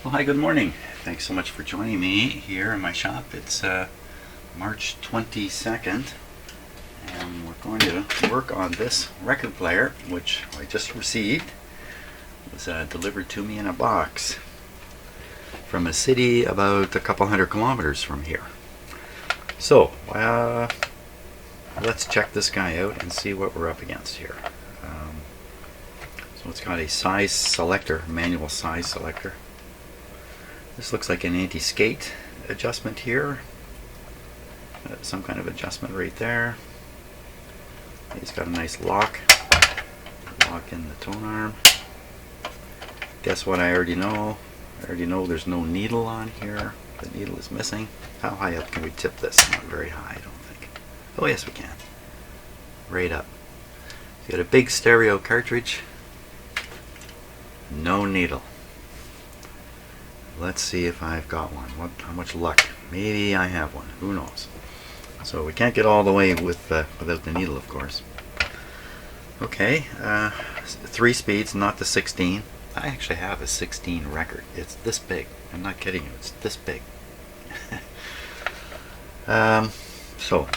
Well, hi, good morning. Thanks so much for joining me here in my shop. It's March 22nd, and we're going to work on this record player, which I just received. It was delivered to me in a box from a city about a couple hundred kilometers from here. So, let's check this guy out and see what we're up against here. So it's got a size selector, manual size selector. This looks like an anti-skate adjustment here. Some kind of adjustment right there. It's got a nice lock in the tone arm. Guess what I already know? I already know there's no needle on here. The needle is missing. How high up can we tip this? Not very high, I don't think. Oh yes, we can. Right up. You got a big stereo cartridge. No needle. Let's see if I've got one. How much luck? Maybe I have one. Who knows? So we can't get all the way without the needle, of course. Okay, 3 speeds, not the 16. I actually have a 16 record. It's this big. I'm not kidding you. It's this big. So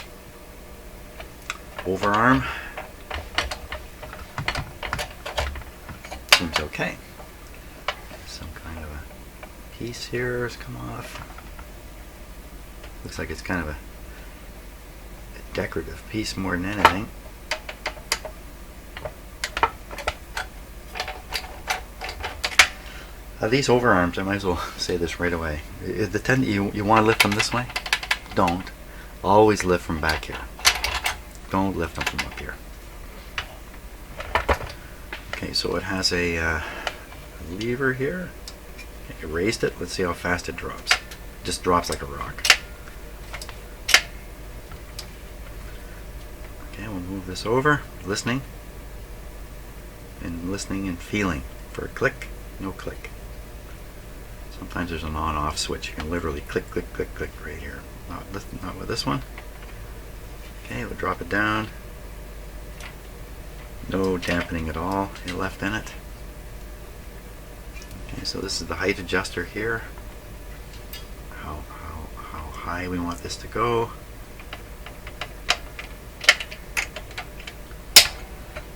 overarm seems okay. Some kind of a piece here has come off. Looks like it's kind of a decorative piece more than anything. These overarms, I might as well say this right away. You want to lift them this way? Don't. Always lift from back here. Don't lift them from up here. Okay, so it has a lever here. I raised it. Let's see how fast it drops. It just drops like a rock. Okay, we'll move this over. Listening and feeling for a click. No click. Sometimes there's an on-off switch. You can literally click, click, click, click right here. Not with this one. Okay, we'll drop it down. No dampening at all left in it. Okay, so this is the height adjuster here. How high we want this to go.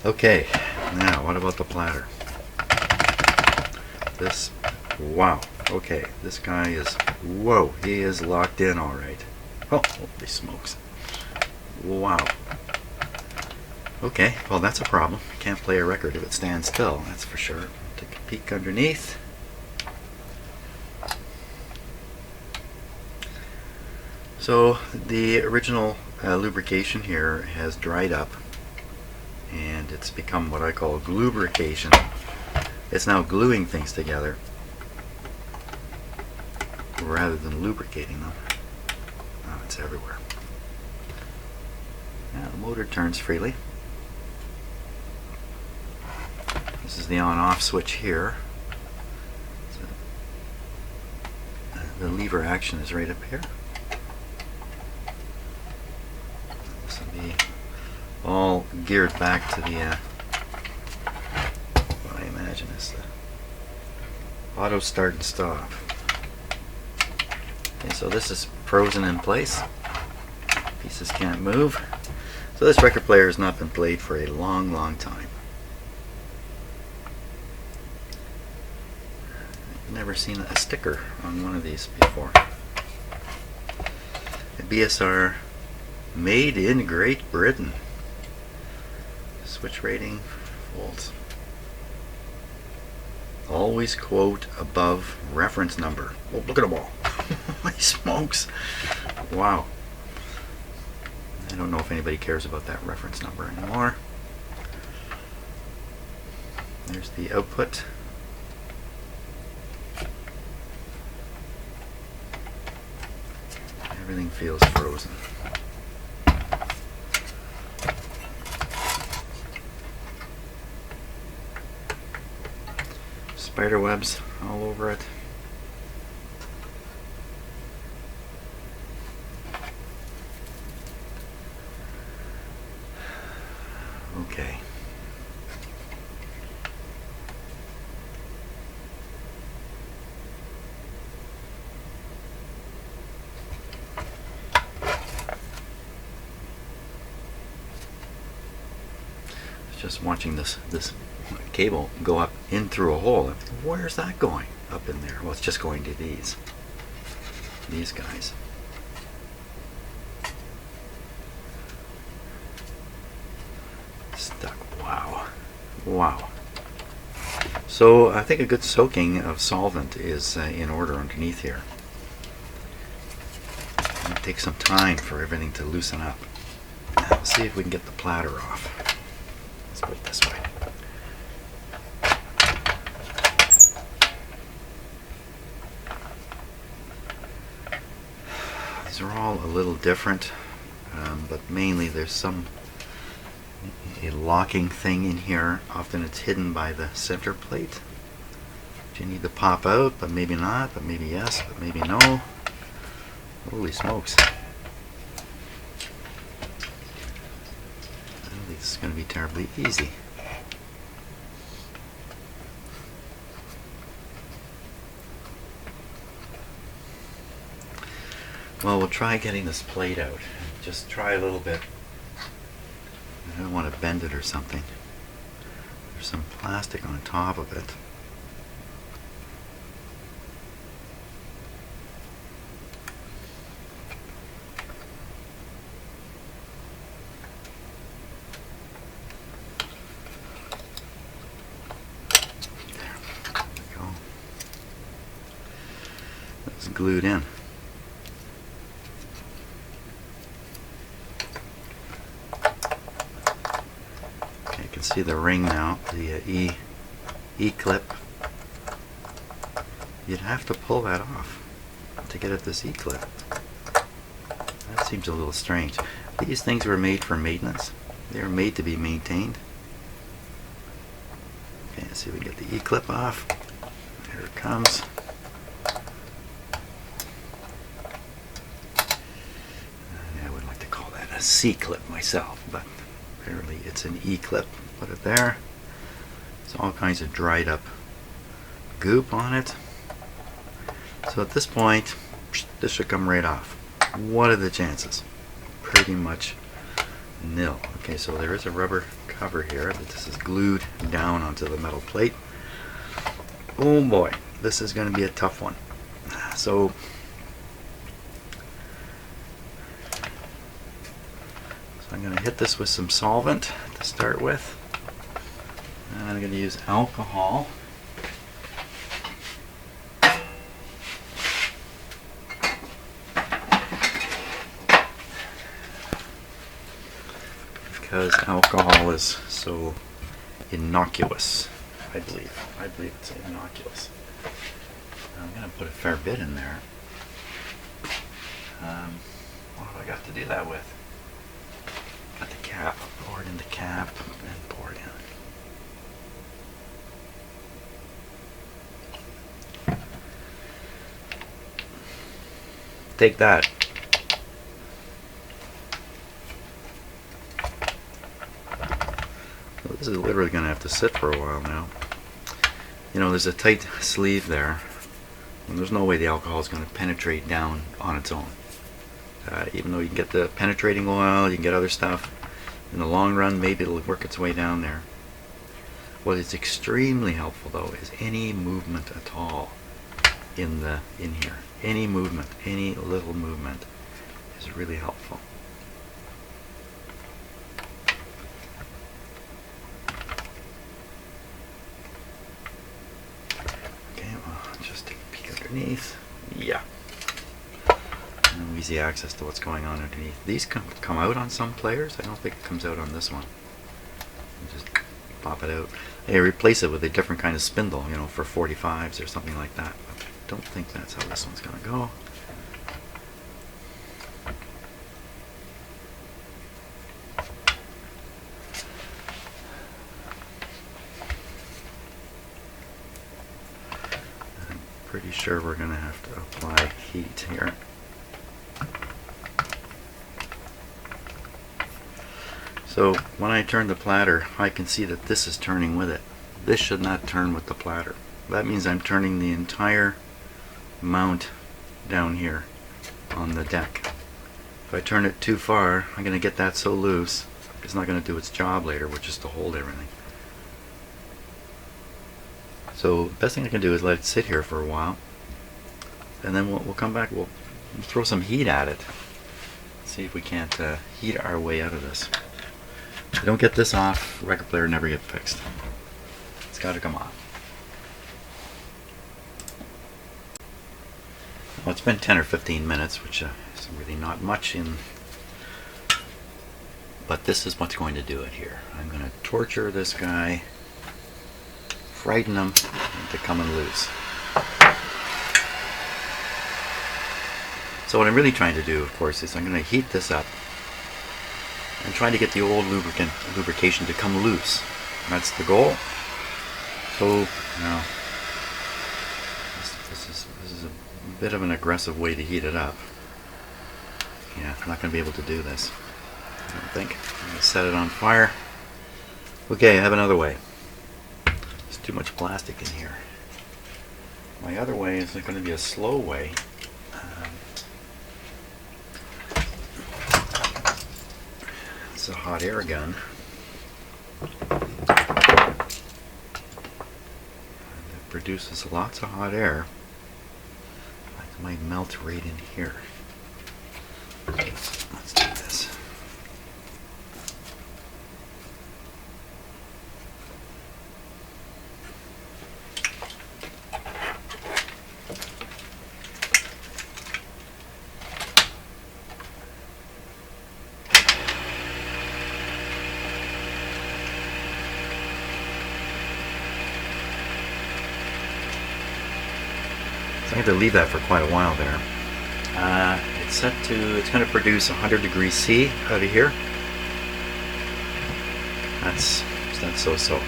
Okay, now what about the platter? This, wow. Okay, this guy is, whoa, he is locked in all right. Oh, holy smokes. Wow. Okay, well that's a problem. Can't play a record if it stands still, that's for sure. Take a peek underneath. So the original lubrication here has dried up, and it's become what I call lubrication. It's now gluing things together rather than lubricating them. Oh, it's everywhere. Now the motor turns freely. This is the on-off switch here. So the lever action is right up here. This will be all geared back to the what I imagine is the auto start and stop. Okay, so this is frozen in place. Pieces can't move. So this record player has not been played for a long, long time. I've never seen a sticker on one of these before. A BSR made in Great Britain. Switch rating, volts. Always quote above reference number. Oh, look at them all. Holy smokes. Wow. I don't know if anybody cares about that reference number anymore. There's the output. Everything feels frozen. Spider webs all over it. Okay. just watching this cable go up in through a hole. Where's that going up in there? Well, it's just going to these guys. Stuck. Wow. So I think a good soaking of solvent is in order underneath here. It'll take some time for everything to loosen up. Now, let's see if we can get the platter off. Let's put it this way. These are all a little different, but mainly there's a locking thing in here. Often it's hidden by the center plate. You need to pop out, but maybe not, but maybe yes, but maybe no. Holy smokes. I don't think this is going to be terribly easy. Well, we'll try getting this plate out. Just try a little bit. I don't want to bend it or something. There's some plastic on top of it. There we go. It's glued in. See the ring now, the E-clip. You'd have to pull that off to get at this E-clip. That seems a little strange. These things were made for maintenance. They were made to be maintained. Okay, let's see if we can get the E-clip off. Here it comes. I would like to call that a C-clip myself, but apparently it's an E-clip. Put it there. There's all kinds of dried up goop on it. So at this point, this should come right off. What are the chances? Pretty much nil. Okay, so there is a rubber cover here that this is glued down onto the metal plate. Oh boy, this is going to be a tough one. So I'm going to hit this with some solvent to start with. And I'm going to use alcohol. Because alcohol is so innocuous, I believe. I believe it's innocuous. I'm going to put a fair bit in there. What have I got to do that with? Got the cap. Pour it in the cap and pour it in. Take that. Well, this is literally going to have to sit for a while now. You know, there's a tight sleeve there, and there's no way the alcohol is going to penetrate down on its own. Even though you can get the penetrating oil, you can get other stuff. In the long run, maybe it'll work its way down there. What is extremely helpful, though, is any movement at all in here. Any movement, any little movement is really helpful. Okay, well, just take a peek underneath. Yeah. No easy access to what's going on underneath. These come out on some players. I don't think it comes out on this one. You just pop it out. Hey, replace it with a different kind of spindle, you know, for 45s or something like that. But I don't think that's how this one's going to go. I'm pretty sure we're going to have to apply heat here. So when I turn the platter, I can see that this is turning with it. This should not turn with the platter. That means I'm turning the entire mount down here on the deck. If I turn it too far, I'm going to get that so loose it's not going to do its job later, which is to hold everything. So the best thing I can do is let it sit here for a while, and then we'll come back, we'll throw some heat at it, see if we can't heat our way out of this. If I don't get this off, record player never get fixed. It's got to come off. Well, it's been 10 or 15 minutes, which is really not much in, but this is what's going to do it here. I'm going to torture this guy, frighten him into coming loose. So what I'm really trying to do, of course, is I'm going to heat this up. I'm trying to get the old lubrication to come loose. That's the goal. So, now, this is a bit of an aggressive way to heat it up. Yeah, I'm not going to be able to do this, I don't think. I'm going to set it on fire. Okay, I have another way. There's too much plastic in here. My other way is going to be a slow way. It's a hot air gun. It produces lots of hot air. It might melt right in here. Let's do this. I had to leave that for quite a while there. It's going to produce 100 degrees C out of here. That's so-so.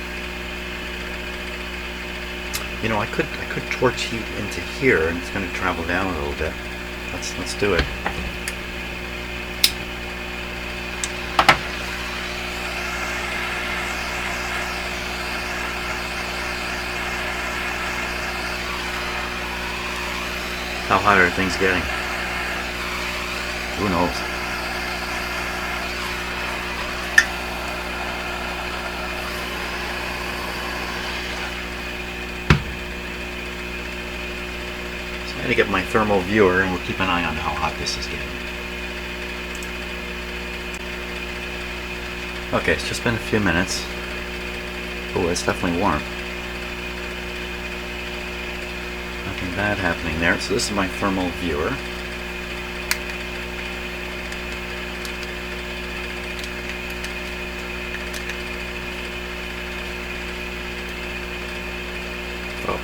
You know, I could torch heat into here, and it's going to travel down a little bit. Let's do it. How hot are things getting? Who knows? So I'm going to get my thermal viewer, and we'll keep an eye on how hot this is getting. Okay, it's just been a few minutes. Oh, it's definitely warm. Nothing bad happening there. So this is my thermal viewer. Oh.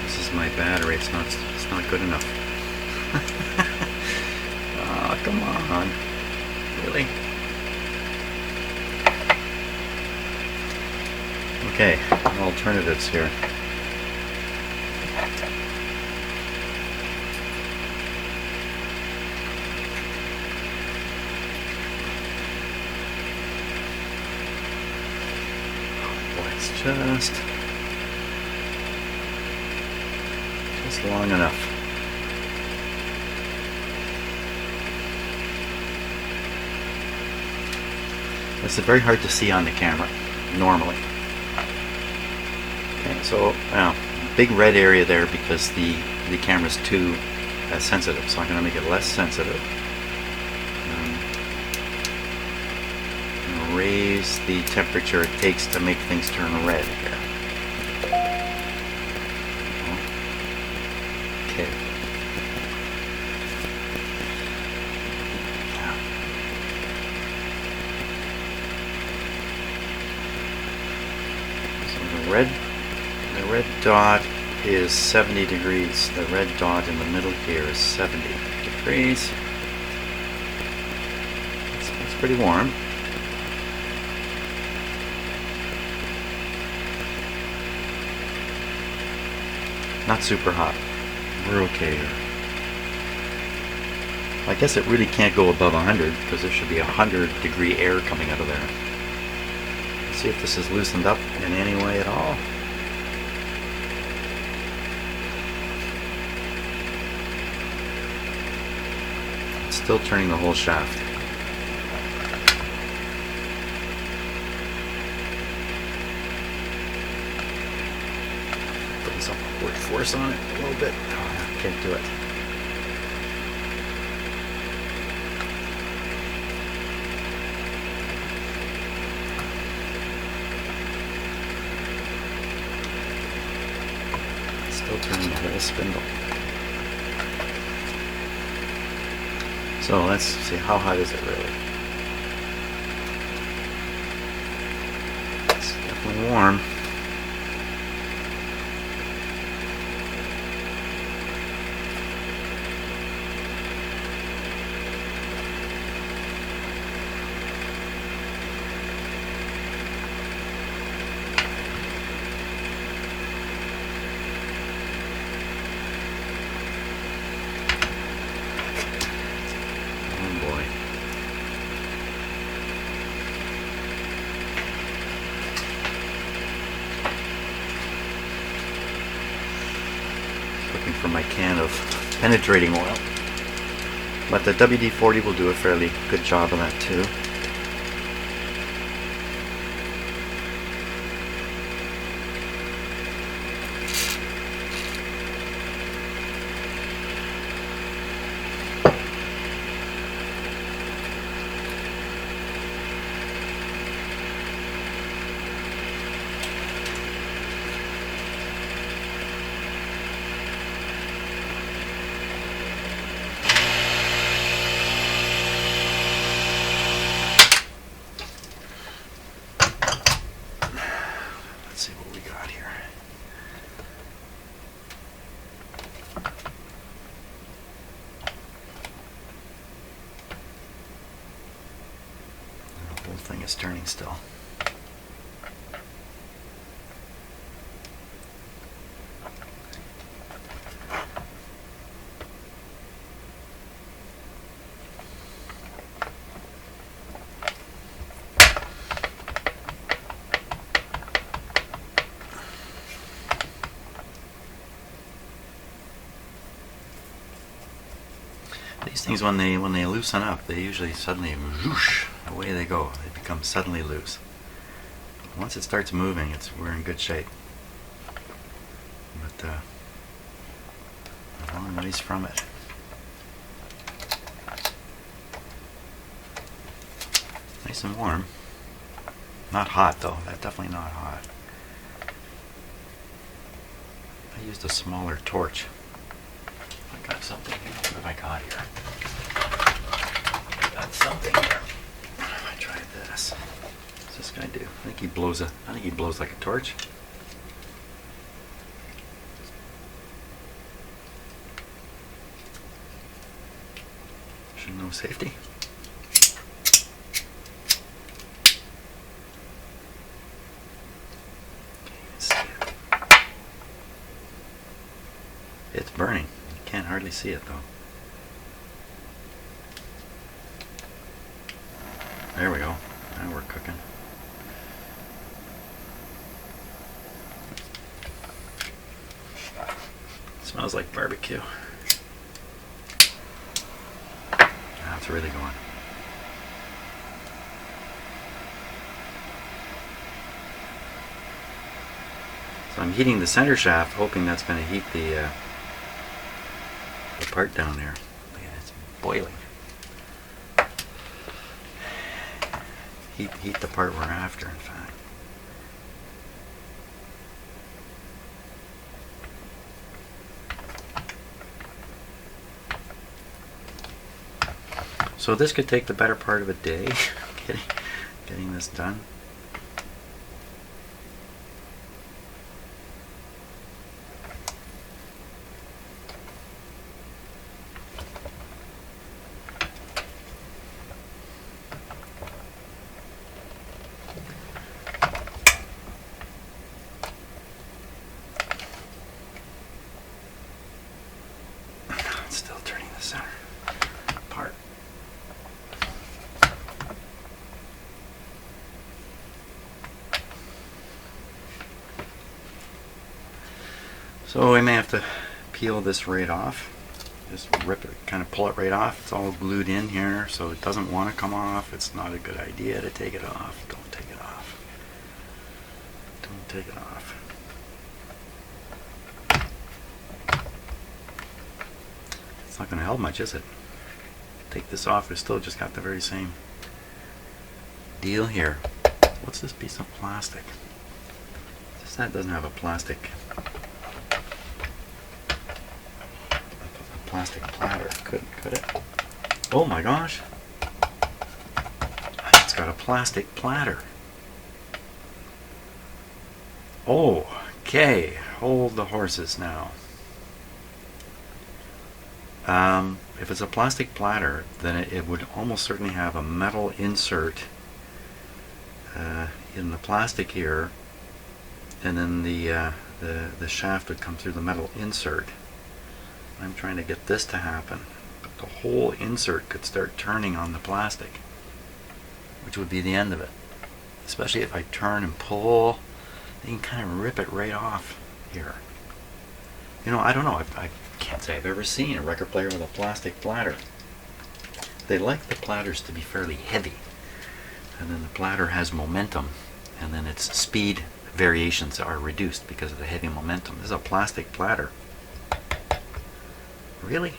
This is my battery. It's not good enough. Oh, come on. Really? Okay, alternatives here. Boy, it's just long enough. It's very hard to see on the camera normally. Okay, so big red area there because the camera's too sensitive, so I'm going to make it less sensitive. I'm going to raise the temperature it takes to make things turn red here. Okay. So the red dot is 70 degrees. The red dot in the middle here is 70 degrees. It's pretty warm. Not super hot. We're okay here. I guess it really can't go above 100 because there should be 100-degree air coming out of there. Let's see if this is loosened up in any way at all. Still turning the whole shaft. Putting some upward force on it a little bit. Oh, can't do it. Still turning the whole spindle. So let's see, how hot is it really? It's definitely warm. Looking for my can of penetrating oil, but the WD-40 will do a fairly good job of that too. Let's see what we got here. The whole thing is turning still. These things, when they loosen up, they usually suddenly whoosh, away they go. They become suddenly loose. Once it starts moving, we're in good shape. But a long ways from it. Nice and warm. Not hot though. That's definitely not hot. I used a smaller torch. I got something here. What have I got here? I got something here. I tried this. What's this guy do? I think he blows like a torch. Should know safety. It's burning. You can't hardly see it though. There we go. Now we're cooking. Smells like barbecue. Now it's really going. So I'm heating the center shaft, hoping that's going to heat the part down there. Look at it, it's boiling. Heat the part we're after, in fact. So this could take the better part of a day, getting this done. Still turning the center part. So we may have to peel this right off. Just rip it kind of pull it right off. It's all glued in here, so it doesn't want to come off. It's not a good idea to take it off. Don't take it off. Don't take it off. It's not going to help much, is it? Take this off, it's still just got the very same deal here. What's this piece of plastic? That doesn't have a plastic platter, could it? Oh my gosh, it's got a plastic platter. Oh, okay, hold the horses now. If it's a plastic platter, then it would almost certainly have a metal insert in the plastic here, and then the shaft would come through the metal insert. I'm trying to get this to happen, but the whole insert could start turning on the plastic, which would be the end of it. Especially if I turn and pull, you can kind of rip it right off here. You know, I don't know, I can't say I've ever seen a record player with a plastic platter. They like the platters to be fairly heavy, and then the platter has momentum, and then its speed variations are reduced because of the heavy momentum. This is a plastic platter. Really?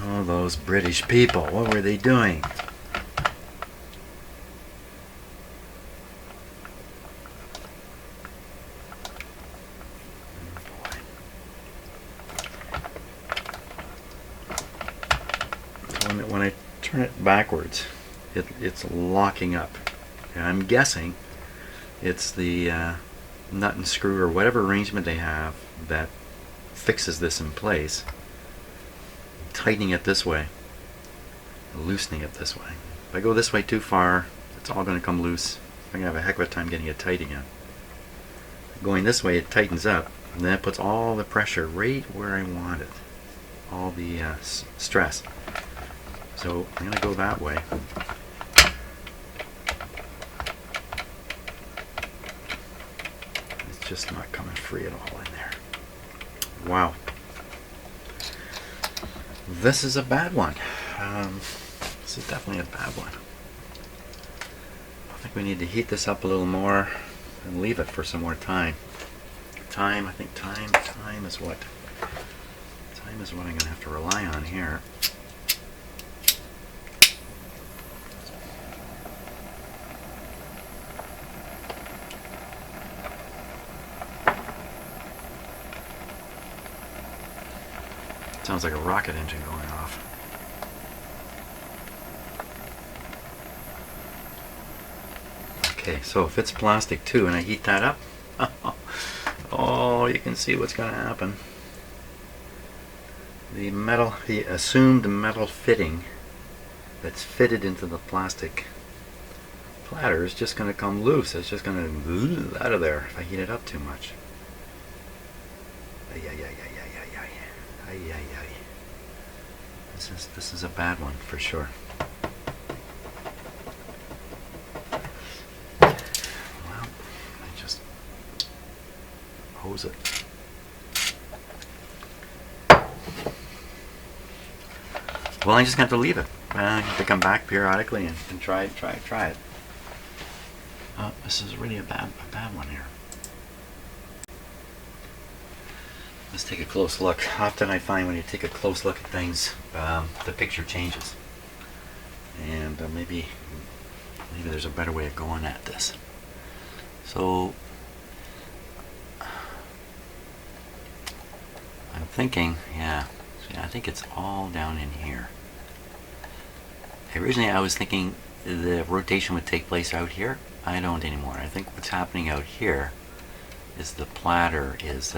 Oh, those British people, what were they doing? When I turn it backwards, it's locking up. And I'm guessing it's the nut and screw or whatever arrangement they have that fixes this in place, tightening it this way, loosening it this way. If I go this way too far, it's all going to come loose. I'm going to have a heck of a time getting it tight again. Going this way, it tightens up, and then it puts all the pressure right where I want it, all the stress. So I'm going to go that way. It's just not coming free at all in there. Wow. This is a bad one. This is definitely a bad one. I think we need to heat this up a little more and leave it for some more time. I think time is what I'm going to have to rely on here. Sounds like a rocket engine going off. Okay, so if it's plastic too and I heat that up, oh, you can see what's going to happen. The assumed metal fitting that's fitted into the plastic platter is just going to come loose. It's just going to out of there if I heat it up too much. This is a bad one for sure. Well, I just hose it. Well, I just have to leave it. I have to come back periodically and try it. This is really a bad one here. Let's take a close look. Often I find when you take a close look at things, the picture changes. And maybe there's a better way of going at this. So I'm thinking, yeah, I think it's all down in here. Originally I was thinking the rotation would take place out here. I don't anymore. I think what's happening out here is the platter is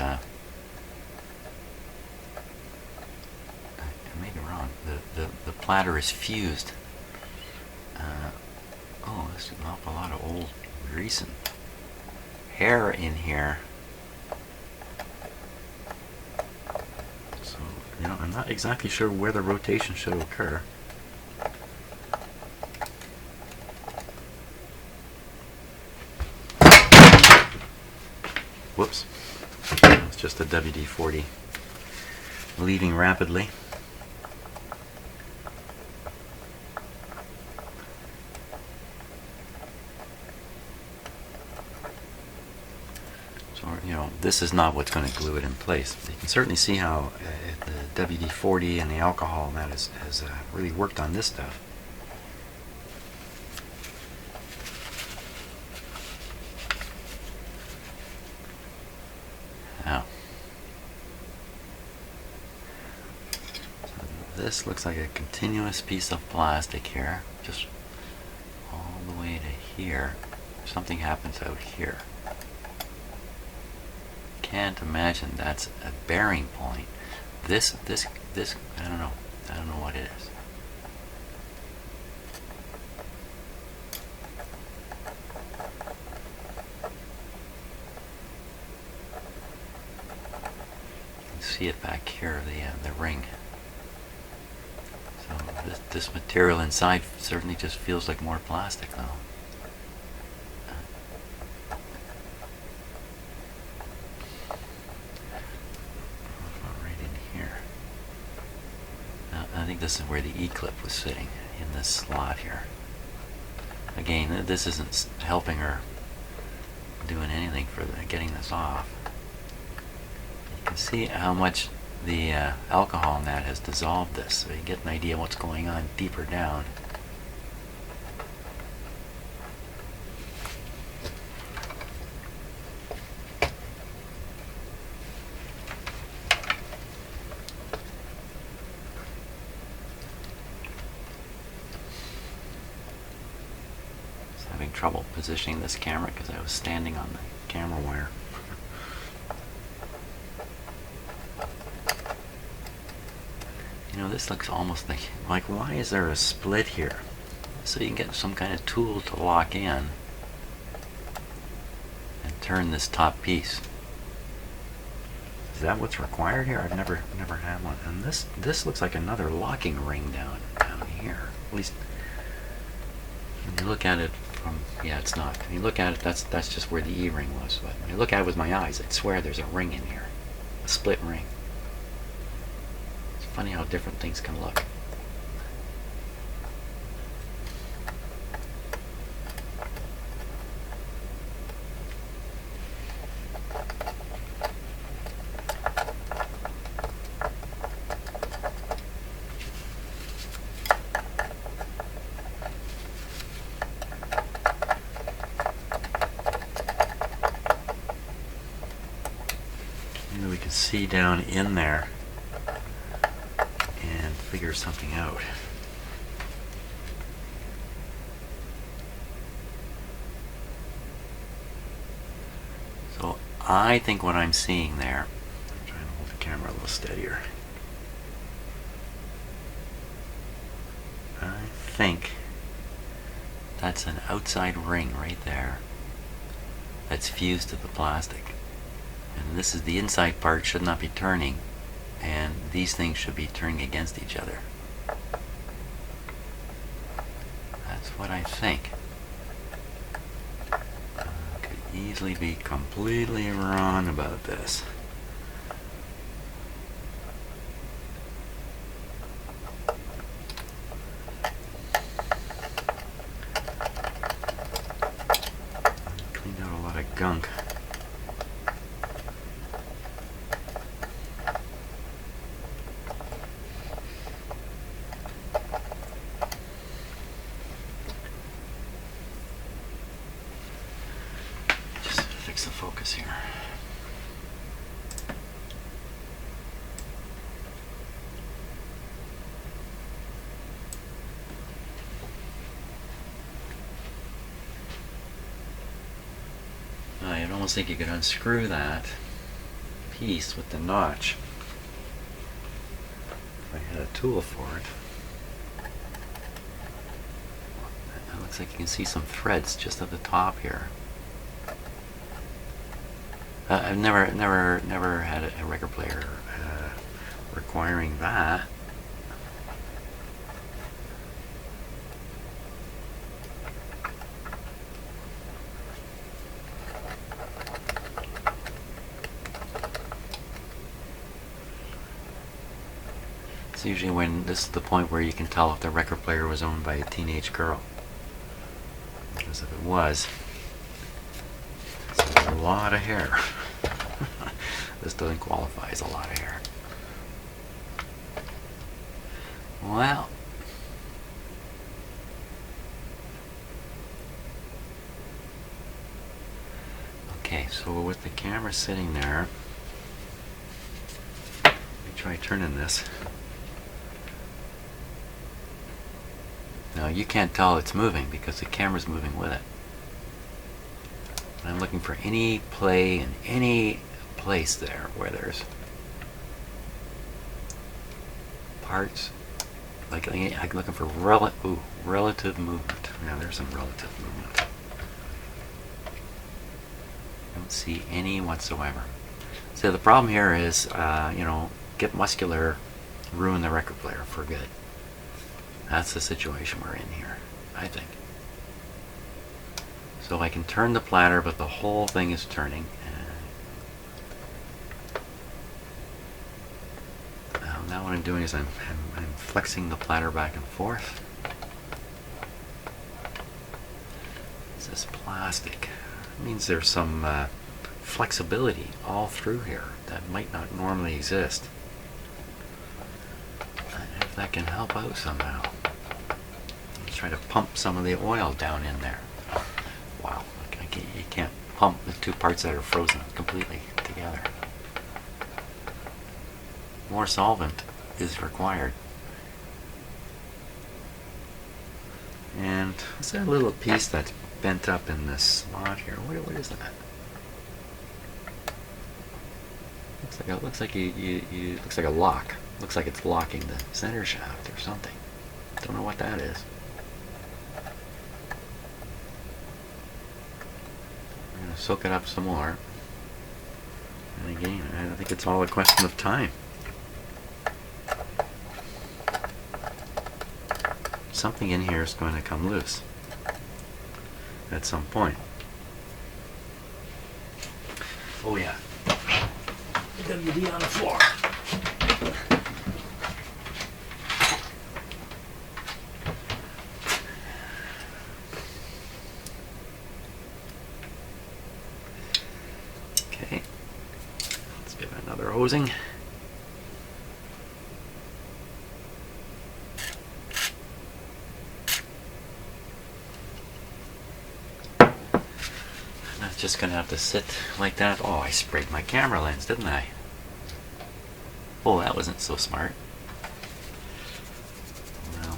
the platter is fused. Oh, there's an awful lot of old grease and hair in here. So, you know, I'm not exactly sure where the rotation should occur. Whoops. It's just the WD-40 leaving rapidly. So, you know, this is not what's going to glue it in place. You can certainly see how the WD-40 and the alcohol and that has really worked on this stuff. Now, so this looks like a continuous piece of plastic here, just all the way to here. Something happens out here. Can't imagine that's a bearing point. This, I don't know what it is. You can see it back here, the ring. So this material inside certainly just feels like more plastic though. I think this is where the E-clip was sitting, in this slot here. Again, this isn't helping her doing anything for getting this off. You can see how much the alcohol in that has dissolved this, so you get an idea what's going on deeper down. Having trouble positioning this camera because I was standing on the camera wire. You know, this looks almost like why is there a split here? So you can get some kind of tool to lock in and turn this top piece. Is that what's required here? I've never had one. And this looks like another locking ring down here. At least when you look at it from, yeah, it's not. When you look at it, that's just where the E-ring was. But when you look at it with my eyes, I'd swear there's a ring in here, a split ring. It's funny how different things can look. We can see down in there and figure something out. So I think what I'm seeing there, I'm trying to hold the camera a little steadier. I think that's an outside ring right there that's fused to the plastic. And this is the inside part, should not be turning, and these things should be turning against each other. That's what I think. Could easily be completely wrong about this. Cleaned out a lot of gunk. Fix the focus here. I'd almost think you could unscrew that piece with the notch if I had a tool for it. It looks like you can see some threads just at the top here. I've never had a record player requiring that. It's usually when this is the point where you can tell if the record player was owned by a teenage girl. Because if it was, it's a lot of hair. This doesn't qualify as a lot of hair. Well, okay, so with the camera sitting there, let me try turning this. Now you can't tell it's moving because the camera's moving with it. And I'm looking for any play in any place there where there's parts. Like I'm looking for relative movement. Yeah, there's some relative movement. Don't see any whatsoever. So the problem here is, get muscular, ruin the record player for good. That's the situation we're in here, I think. So I can turn the platter, but the whole thing is turning. Now what I'm doing is I'm flexing the platter back and forth. This is plastic. It means there's some flexibility all through here that might not normally exist. If that can help out somehow. Let's try to pump some of the oil down in there. Wow, you can't pump the two parts that are frozen completely together. More solvent is required. And is there a little piece that's bent up in this slot here? What is that? Looks like a lock. Looks like it's locking the center shaft or something. Don't know what that is. I'm gonna soak it up some more. And again, I think it's all a question of time. Something in here is going to come loose at some point. Oh yeah. WD on the floor. Okay. Let's give it another hosing. Just gonna have to sit like that. Oh, I sprayed my camera lens, didn't I? Oh, that wasn't so smart. Well,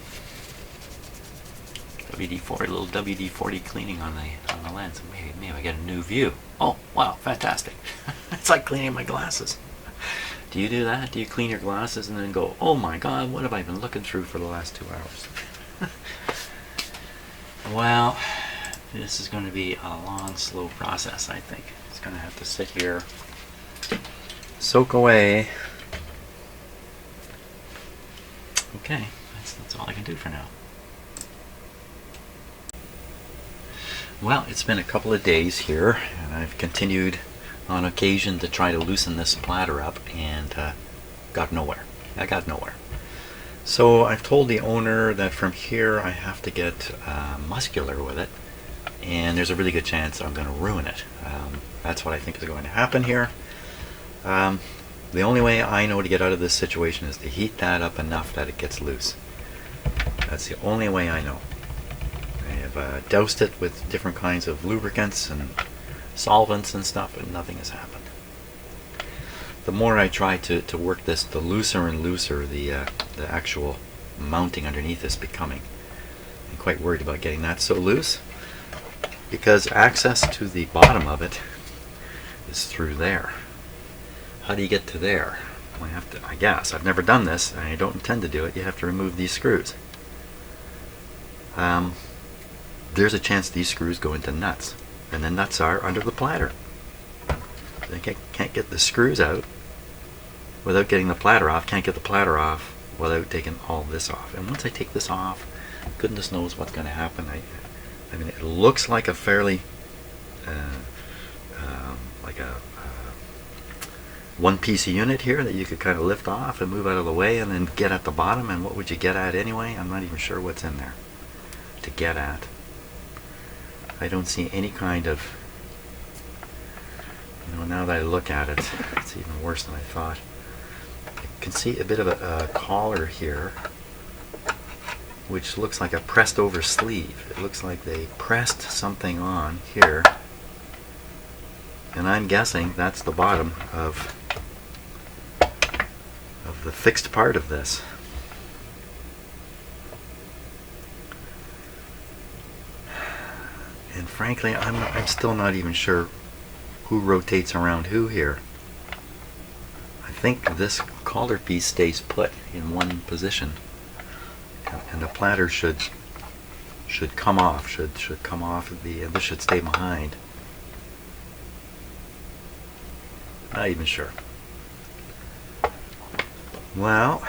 WD-40, a little WD-40 cleaning on the lens. Maybe I get a new view. Oh, wow, fantastic! It's like cleaning my glasses. Do you do that? Do you clean your glasses and then go, oh my God, what have I been looking through for the last 2 hours? Well. This is going to be a long, slow process, I think. It's going to have to sit here, soak away. Okay, that's all I can do for now. Well, it's been a couple of days here, and I've continued on occasion to try to loosen this platter up, and got nowhere. I got nowhere. So I've told the owner that from here I have to get muscular with it. And there's a really good chance I'm going to ruin it. That's what I think is going to happen here. The only way I know to get out of this situation is to heat that up enough that it gets loose. That's the only way I know. I have doused it with different kinds of lubricants and solvents and stuff, and nothing has happened. The more I try to work this, the looser and looser the actual mounting underneath is becoming. I'm quite worried about getting that so loose, because access to the bottom of it is through there. How do you get to there? Well, I guess, I've never done this, and I don't intend to do it. You have to remove these screws. There's a chance these screws go into nuts, and the nuts are under the platter. They can't get the screws out without getting the platter off, can't get the platter off without taking all this off. And once I take this off, goodness knows what's going to happen. I mean, it looks like a fairly, one piece unit here that you could kind of lift off and move out of the way and then get at the bottom. And what would you get at anyway? I'm not even sure what's in there to get at. I don't see any kind of, now that I look at it, it's even worse than I thought. I can see a bit of a collar here, which looks like a pressed over sleeve. It looks like they pressed something on here, and I'm guessing that's the bottom of the fixed part of this. And frankly, I'm still not even sure who rotates around who here. I think this collar piece stays put in one position, and the platter should come off. Should come off of the. This should stay behind. Not even sure. Well,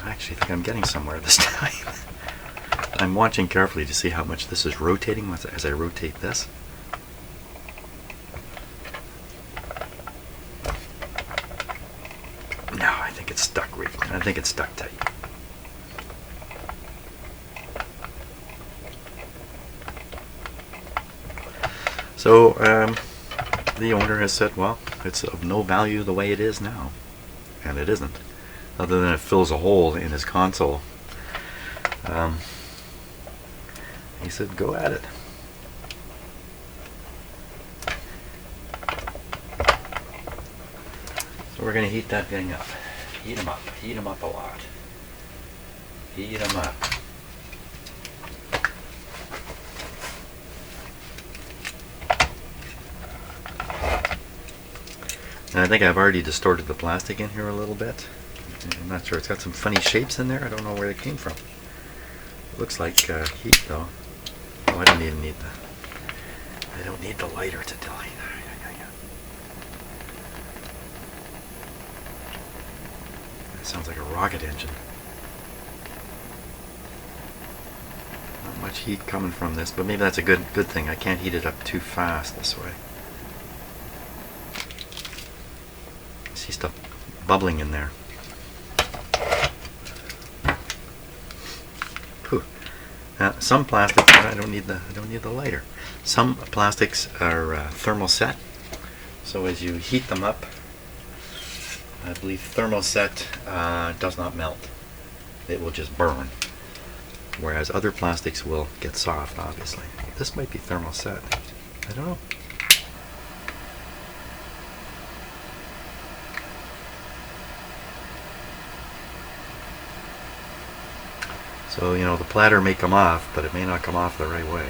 I actually think I'm getting somewhere this time. I'm watching carefully to see how much this is rotating as I rotate this. No, I think it's stuck. I think it's stuck tight. So the owner has said, well, it's of no value the way it is now, and it isn't, other than it fills a hole in his console. He said, go at it. So we're going to heat that thing up. Heat them up. Heat them up a lot. Heat them up. And I think I've already distorted the plastic in here a little bit. I'm not sure. It's got some funny shapes in there. I don't know where they came from. It looks like heat though. Oh, I don't even need the lighter to tell you. That sounds like a rocket engine. Not much heat coming from this, but maybe that's a good thing. I can't heat it up too fast this way. I see stuff bubbling in there. Some plastics, I don't need the lighter. Some plastics are thermoset, so as you heat them up, I believe thermoset does not melt. It will just burn. Whereas other plastics will get soft, obviously. This might be thermoset. I don't know. So, the platter may come off, but it may not come off the right way.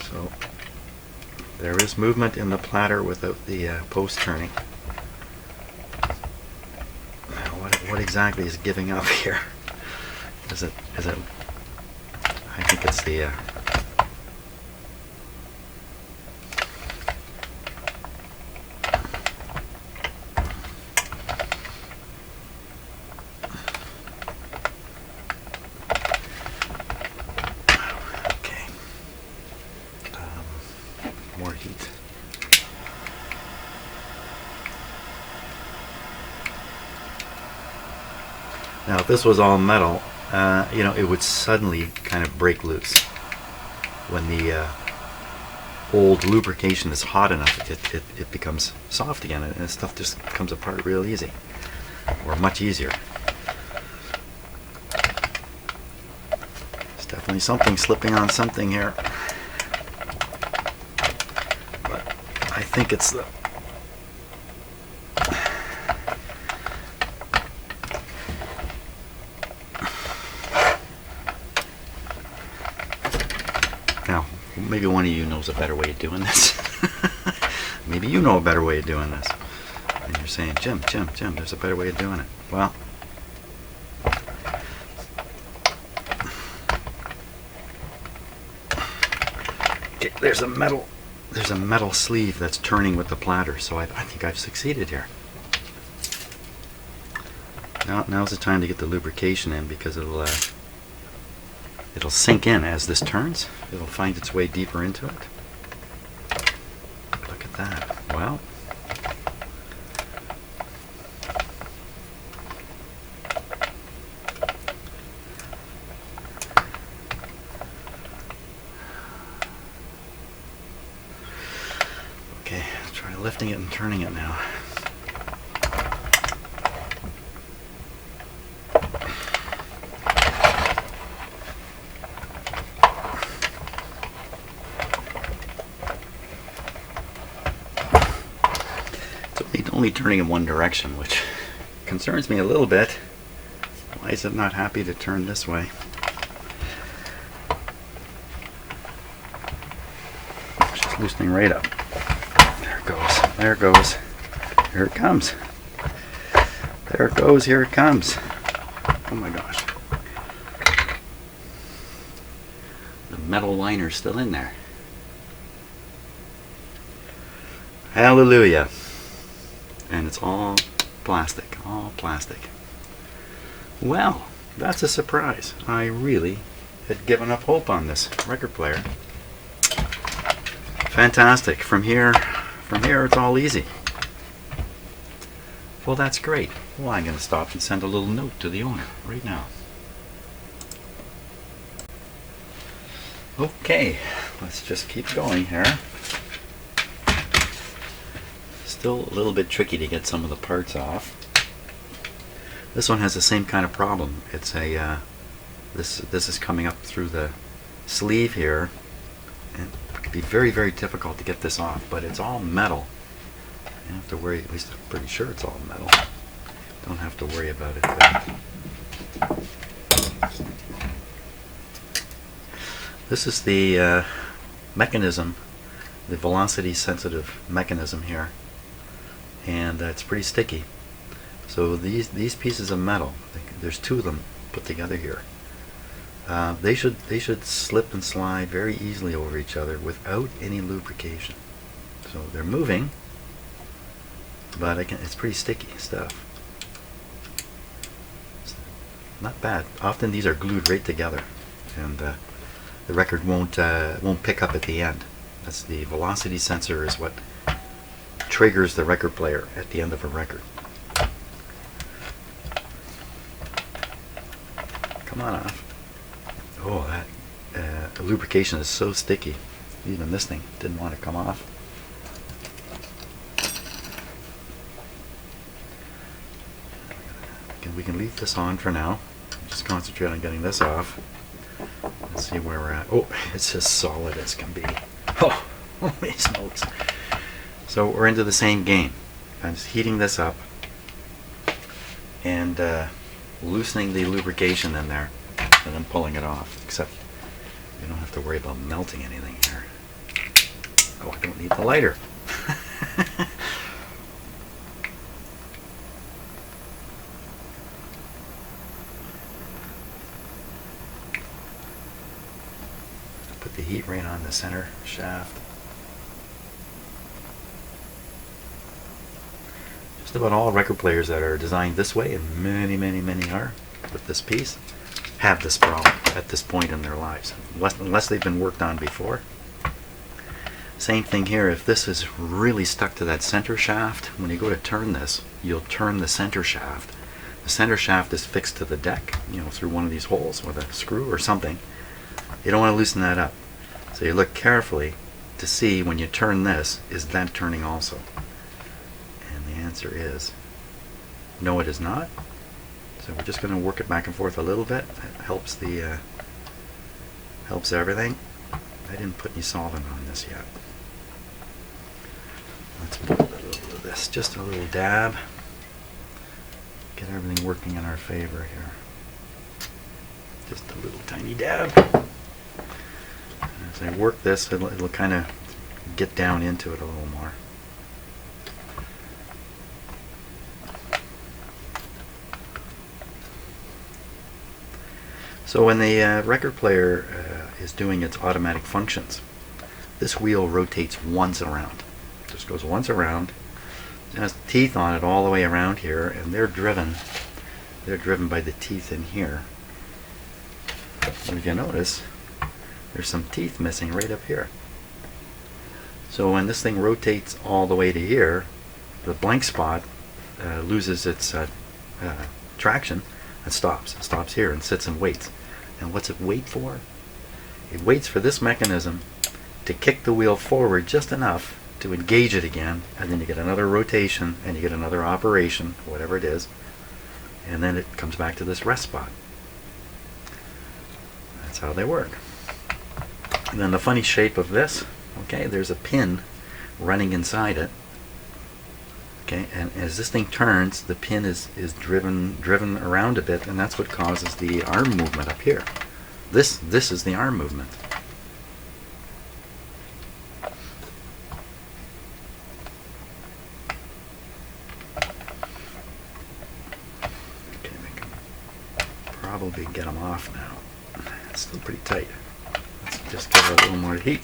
So, there is movement in the platter without the post turning. Now, what exactly is giving up here? Is it? I think it's the. More heat. Now, if this was all metal, it would suddenly kind of break loose when the old lubrication is hot enough. It becomes soft again, and stuff just comes apart real easy, or much easier. There's definitely something slipping on something here. I think it's the maybe one of you knows a better way of doing this. Maybe you know a better way of doing this. And you're saying, Jim, there's a better way of doing it. Well, okay, there's a metal sleeve that's turning with the platter, so I think I've succeeded here. Now's the time to get the lubrication in, because it'll sink in as this turns. It'll find its way deeper into it. Look at that. Well, okay, let's try lifting it and turning it now. Only turning in one direction, which concerns me a little bit. Why is it not happy to turn this way? It's just loosening right up. There it goes. There it goes. Here it comes. There it goes. Here it comes. Oh my gosh. The metal liner's still in there. Hallelujah. And it's all plastic, all plastic. Well, that's a surprise. I really had given up hope on this record player. Fantastic. From here it's all easy. Well, that's great. Well, I'm going to stop and send a little note to the owner right now. Okay, let's just keep going here. Still a little bit tricky to get some of the parts off. This one has the same kind of problem. It's a this is coming up through the sleeve here, and it can be very, very difficult to get this off. But it's all metal. You don't have to worry. At least I'm pretty sure it's all metal. Don't have to worry about it. This is the mechanism, the velocity sensitive mechanism here. And it's pretty sticky. So these pieces of metal, there's two of them put together here. They should slip and slide very easily over each other without any lubrication. So they're moving, but it's pretty sticky stuff. It's not bad. Often these are glued right together, and the record won't pick up at the end. That's the velocity sensor is what triggers the record player at the end of a record. Come on off. Oh, that the lubrication is so sticky. Even this thing didn't want to come off. Okay, we can leave this on for now. Just concentrate on getting this off. Let's see where we're at. Oh, it's as solid as can be. Oh, holy smokes. So we're into the same game. I'm just heating this up and loosening the lubrication in there, and then pulling it off. Except you don't have to worry about melting anything here. Oh, I don't need the lighter. Put the heat right on the center shaft. Just about all record players that are designed this way, and many are with this piece, have this problem at this point in their lives, unless they've been worked on before. Same thing here. If this is really stuck to that center shaft, when you go to turn this, you'll turn the center shaft. The center shaft is fixed to the deck, through one of these holes with a screw or something. You don't want to loosen that up. So you look carefully to see when you turn this, is that turning also? The answer is no, it is not. So we're just going to work it back and forth a little bit. That helps helps everything. I didn't put any solvent on this yet. Let's put a little of this, just a little dab. Get everything working in our favor here. Just a little tiny dab. As I work this, it'll kind of get down into it a little more. So when the record player is doing its automatic functions, this wheel rotates once around. Just goes once around. It has teeth on it all the way around here, and they're driven by the teeth in here. So if you notice, there's some teeth missing right up here. So when this thing rotates all the way to here, the blank spot loses its traction and stops. It stops here and sits and waits. And what's it wait for? It waits for this mechanism to kick the wheel forward just enough to engage it again, and then you get another rotation and you get another operation, whatever it is, and then it comes back to this rest spot. That's how they work. And then the funny shape of this, okay, there's a pin running inside it. Okay, and as this thing turns, the pin is driven around a bit, and that's what causes the arm movement up here. This is the arm movement. Okay, we can probably get them off now. It's still pretty tight. Let's just give it a little more heat.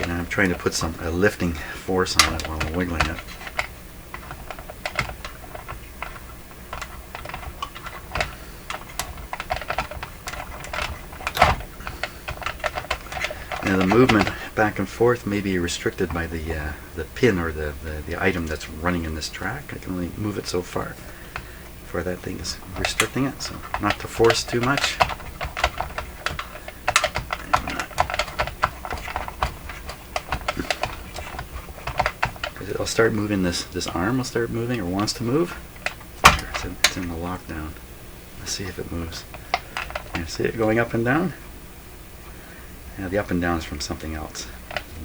I'm trying to put some lifting force on it while I'm wiggling it. Now the movement back and forth may be restricted by the pin or the item that's running in this track. I can only move it so far before that thing is restricting it, so not to force too much. I'll start moving this arm will start moving, or wants to move. It's in the lockdown. Let's see if it moves. You see it going up and down? Yeah, the up and down is from something else.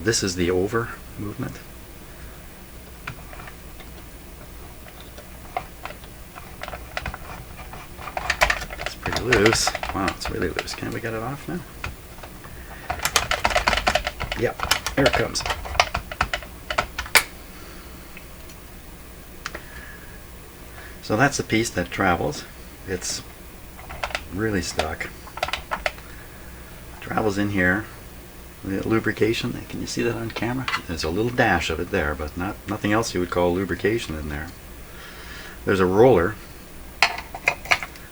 This is the over movement. It's pretty loose. Wow, it's really loose. Can't we get it off now? Yep, here it comes. So that's the piece that travels. It's really stuck. Travels in here. The lubrication, can you see that on camera? There's a little dash of it there, but nothing else you would call lubrication in there. There's a roller.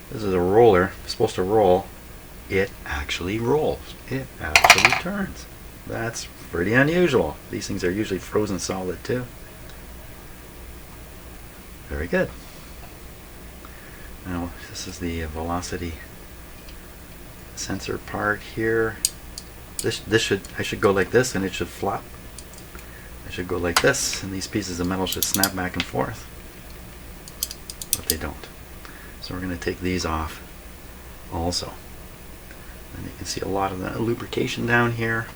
This is a roller. It's supposed to roll. It actually rolls. It actually turns. That's pretty unusual. These things are usually frozen solid too. Very good. Now this is the velocity sensor part here. I should go like this, and it should flop. I should go like this, and these pieces of metal should snap back and forth. But they don't. So we're going to take these off also. And you can see a lot of the lubrication down here.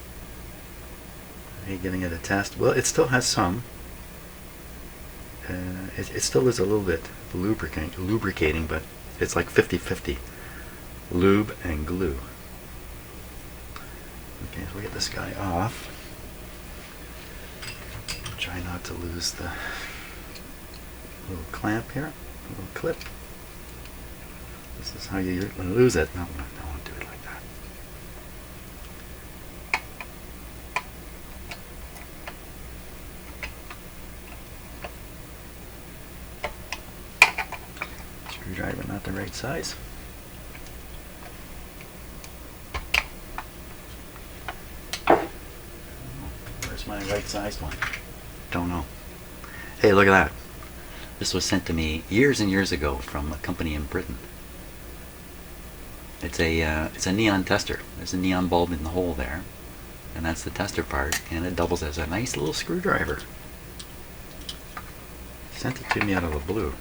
Okay, giving it a test. Well, it still has some. It still is a little bit lubricating, but it's like 50-50 lube and glue. Okay, so we get this guy off. Try not to lose the little clamp here, little clip. This is how you lose it. No, I won't do it like that. Screwdriver not the right size. Where's my right sized one? Don't know. Hey, look at that. This was sent to me years and years ago from a company in Britain. It's a neon tester. There's a neon bulb in the hole there, and that's the tester part, and it doubles as a nice little screwdriver. Sent it to me out of the blue.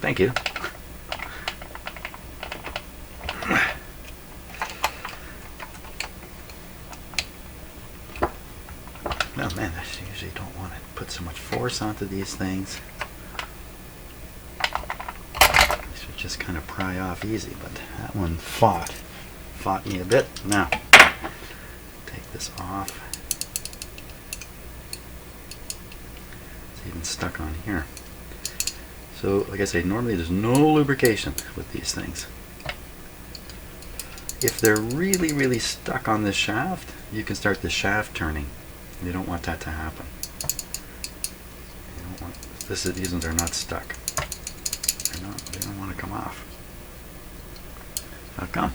Thank you. Oh man, I usually don't want to put so much force onto these things. I should just kind of pry off easy, but that one fought me a bit. Now, take this off. It's even stuck on here. So, like I say, normally there's no lubrication with these things. If they're really, really stuck on this shaft, you can start the shaft turning. You don't want that to happen. You don't want, these ones are not stuck. They don't want to come off. How come?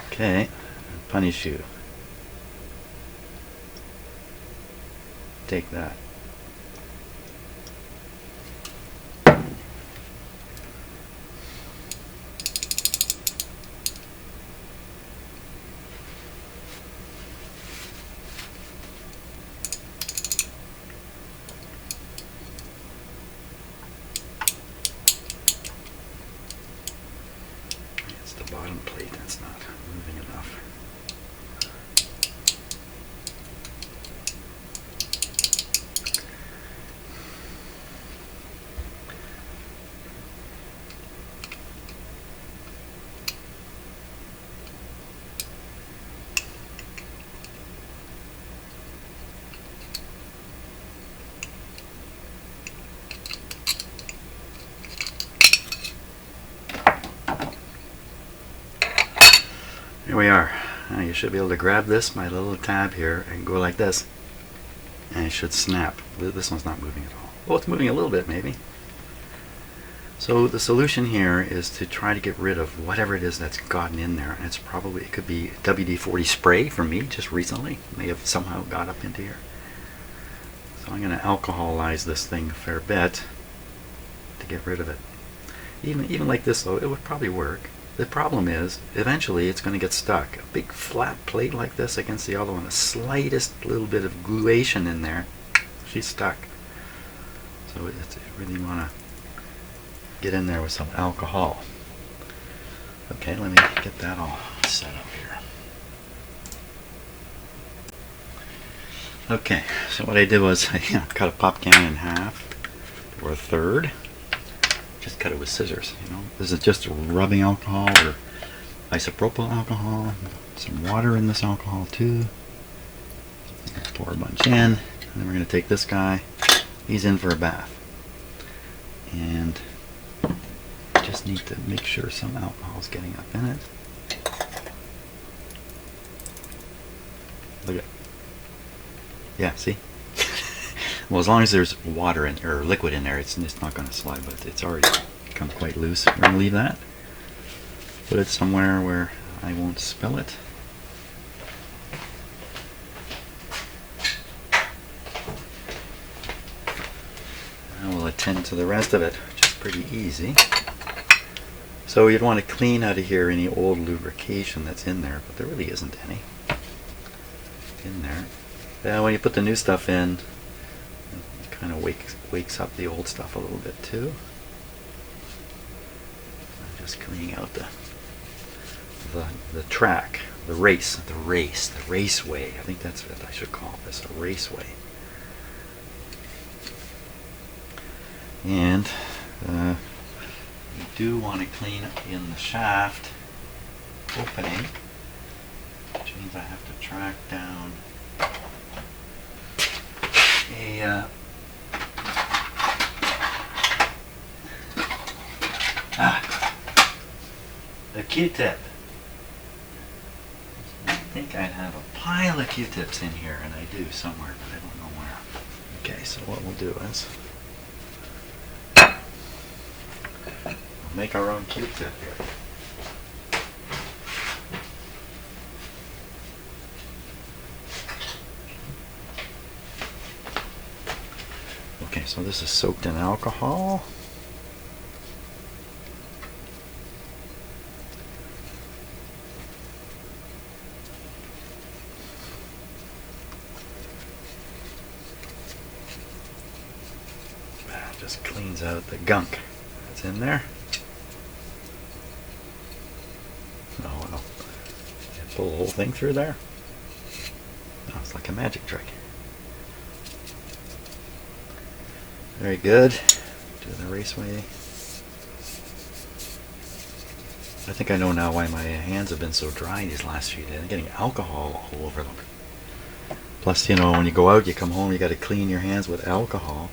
Okay, punish you. Take that. It's the bottom plate that's not moving enough. Here we are. Now you should be able to grab this, my little tab here, and go like this. And it should snap. This one's not moving at all. Well, it's moving a little bit maybe. So the solution here is to try to get rid of whatever it is that's gotten in there. And it's probably, it could be WD-40 spray from me just recently. May have somehow got up into here. So I'm going to alcoholize this thing a fair bit to get rid of it. Even like this though, it would probably work. The problem is, eventually it's going to get stuck. A big flat plate like this against the other one, the slightest little bit of gluation in there, she's stuck. So you really want to get in there with some alcohol. Okay, let me get that all set up here. Okay, so what I did was I cut a pop can in half, or a third. Just cut it with scissors, you know. This is just rubbing alcohol or isopropyl alcohol. Some water in this alcohol too. Pour a bunch in, and then we're going to take this guy. He's in for a bath, and just need to make sure some alcohol is getting up in it. Look at, yeah, see. Well, as long as there's water in, or liquid in there, it's not going to slide, but it's already become quite loose. We're going to leave that. Put it somewhere where I won't spill it. And we'll attend to the rest of it, which is pretty easy. So you'd want to clean out of here any old lubrication that's in there, but there really isn't any in there. Now when you put the new stuff in, kind of wakes up the old stuff a little bit too. I'm just cleaning out the track, the raceway. I think that's what I should call this, a raceway. And you do want to clean in the shaft opening, which means I have to track down a Q-tip. I think I'd have a pile of Q-tips in here, and I do somewhere, but I don't know where. Okay, so what we'll do is we'll make our own Q-tip here. Okay, so this is soaked in alcohol. That just cleans out the gunk that's in there. Oh well, pull the whole thing through there. Oh, it's like a magic trick. Very good. Do the raceway. I think I know now why my hands have been so dry these last few days. I'm getting alcohol all over them. Plus, you know, when you go out, you come home, you got to clean your hands with alcohol.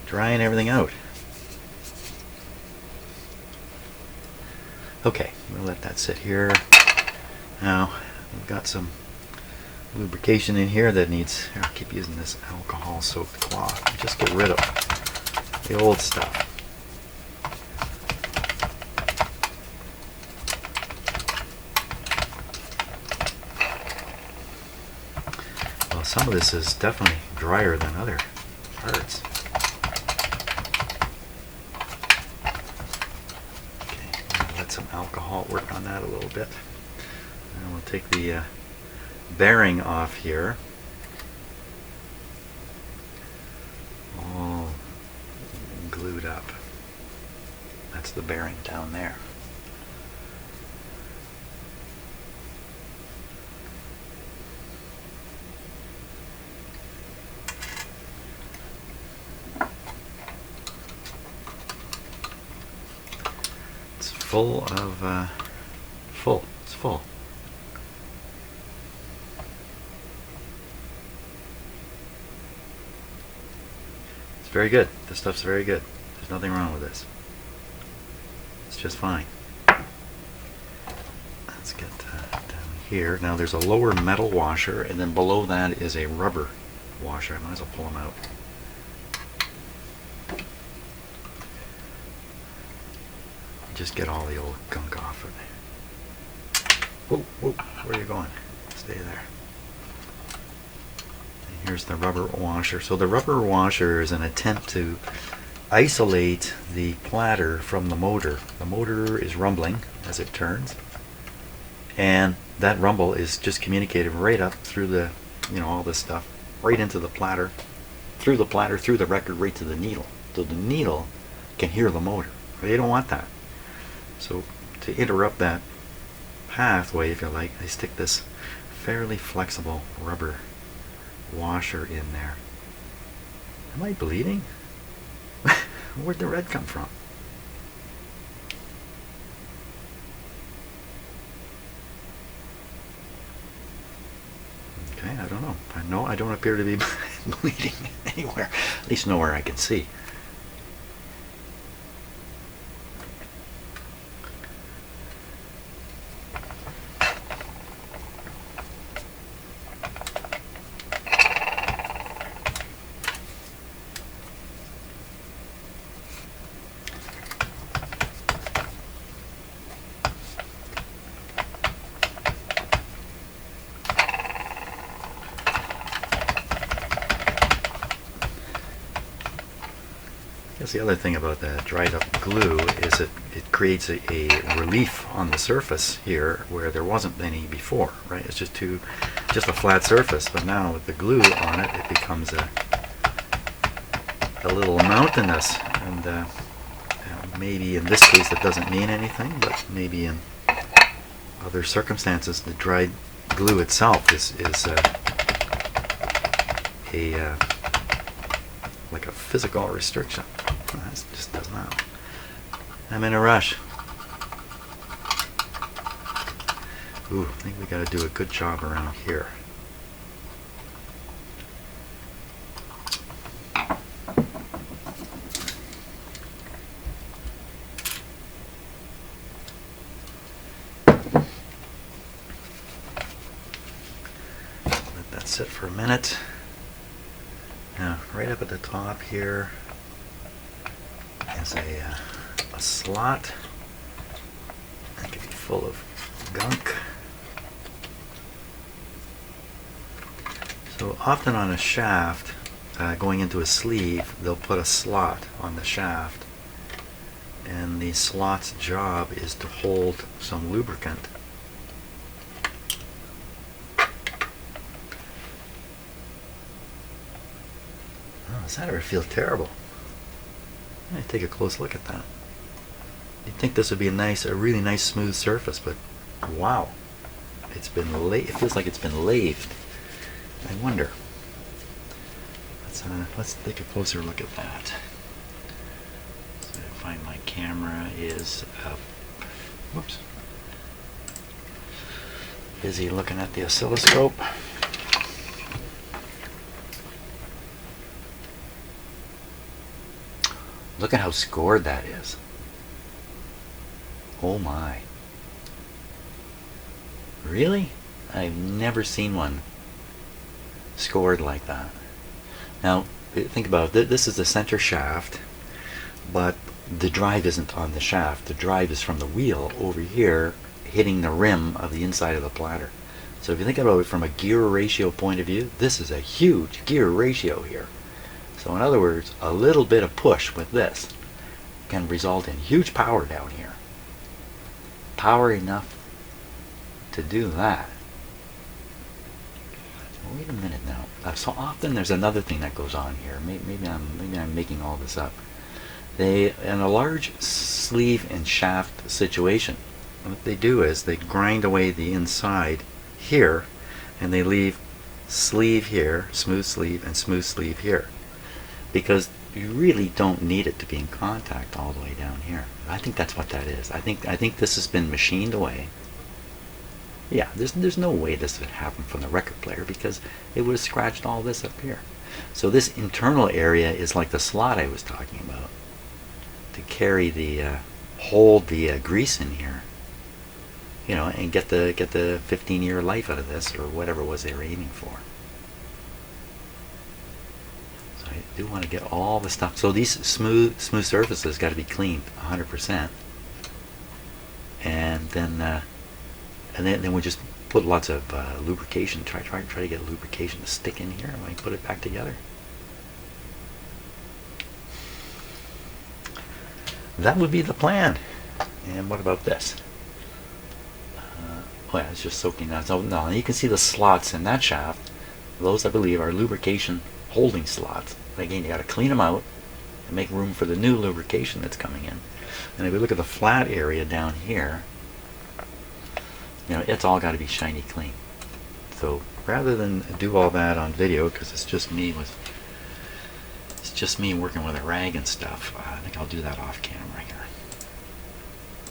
Drying everything out. Okay, we'll let that sit here. Now, we've got some lubrication in here that needs, here, I'll keep using this alcohol soaked cloth. Just get rid of the old stuff. Well, some of this is definitely drier than other parts. Okay, I'll let some alcohol work on that a little bit. And we'll take the bearing off here. All glued up. That's the bearing down there. It's full of it's full. It's very good. This stuff's very good. There's nothing wrong with this. It's just fine. Let's get down here. Now there's a lower metal washer, and then below that is a rubber washer. I might as well pull them out. Just get all the old gunk off of it. Whoa, whoa, where are you going? Stay there. Here's the rubber washer. So the rubber washer is an attempt to isolate the platter from the motor. The motor is rumbling as it turns, and that rumble is just communicated right up through the, you know, all this stuff, right into the platter, through the record, right to the needle. So the needle can hear the motor. They don't want that. So to interrupt that pathway, if you like, they stick this fairly flexible rubber washer in there. Am I bleeding? Where'd the red come from? Okay, I don't know. I don't appear to be bleeding anywhere, at least nowhere I can see. The other thing about the dried up glue is it creates a relief on the surface here where there wasn't any before, right? It's just a flat surface, but now with the glue on it, it becomes a little mountainous, and maybe in this case it doesn't mean anything, but maybe in other circumstances the dried glue itself is like a physical restriction. That just does not. I'm in a rush. Ooh, I think we got to do a good job around here. Let that sit for a minute. Now, right up at the top here is a slot that could be full of gunk. So often on a shaft, going into a sleeve, they'll put a slot on the shaft, and the slot's job is to hold some lubricant. Oh, does that ever feel terrible? Take a close look at that. You'd think this would be a really nice smooth surface, but wow. it feels like it's been lathed. I wonder. Let's take a closer look at that. So I find my camera is up. Whoops. Busy looking at the oscilloscope. Look at how scored that is. Oh my. Really? I've never seen one scored like that. Now, think about it. This is the center shaft, but the drive isn't on the shaft. The drive is from the wheel over here, hitting the rim of the inside of the platter. So if you think about it from a gear ratio point of view, this is a huge gear ratio here. So in other words, a little bit of push with this can result in huge power down here. Power enough to do that. Wait a minute now. So often there's another thing that goes on here. Maybe I'm making all this up. In a large sleeve and shaft situation, what they do is they grind away the inside here, and they leave sleeve here, smooth sleeve, and smooth sleeve here, because you really don't need it to be in contact all the way down here. I think that's what that is. I think this has been machined away. Yeah, there's no way this would happen from the record player, because it would have scratched all this up here. So this internal area is like the slot I was talking about, to carry hold the grease in here, you know, and get the 15-year life out of this, or whatever it was they were aiming for. So I do want to get all the stuff. So these smooth surfaces got to be cleaned 100%, and then we just put lots of lubrication. Try to get lubrication to stick in here when we put it back together. That would be the plan. And what about this? Oh yeah, it's just soaking now. So now you can see the slots in that shaft. Those, I believe, are lubrication holding slots. Again, you got to clean them out and make room for the new lubrication that's coming in. And if we look at the flat area down here, you know, it's all got to be shiny clean. So rather than do all that on video, because it's just me working with a rag and stuff, I think I'll do that off camera here.